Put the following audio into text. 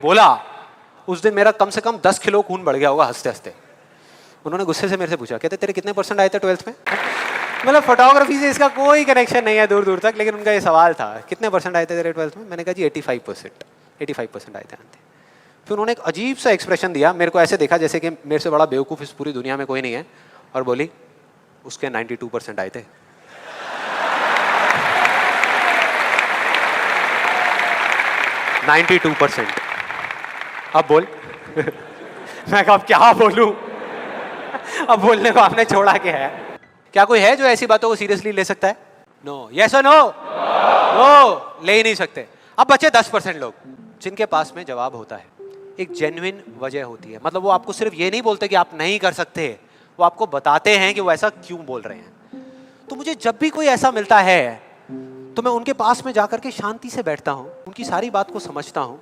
बोला उस दिन मेरा कम से कम 10 किलो खून बढ़ गया होगा हंसते हंसते। उन्होंने गुस्से से मेरे से पूछा, कहते तेरे कितने परसेंट आए थे 12th में? मतलब फोटोग्राफी से इसका कोई कनेक्शन नहीं है दूर दूर तक, लेकिन उनका ये सवाल था कितने परसेंट आए थे तेरे 12th में? मैंने कहा जी 85% आए थे। फिर उन्होंने एक अजीब सा एक्सप्रेशन दिया, मेरे को ऐसे देखा जैसे कि मेरे से बड़ा बेवकूफ़ इस पूरी दुनिया में कोई नहीं है, और बोली उसके 92% आए थे। अब बोल। मैं कहा अब क्या बोलूं? अब बोलने को आपने छोड़ा क्या है? क्या कोई है जो ऐसी बातों को सीरियसली ले सकता है? नो। यस और नो? नो, ले ही नहीं सकते। अब बचे 10% लोग जिनके पास में जवाब होता है, एक जेन्युइन वजह होती है। मतलब वो आपको सिर्फ ये नहीं बोलते कि आप नहीं कर सकते, वो आपको बताते हैं कि वो ऐसा क्यों बोल रहे हैं। तो मुझे जब भी कोई ऐसा मिलता है तो मैं उनके पास में जाकर के शांति से बैठता हूँ, उनकी सारी बात को समझता हूँ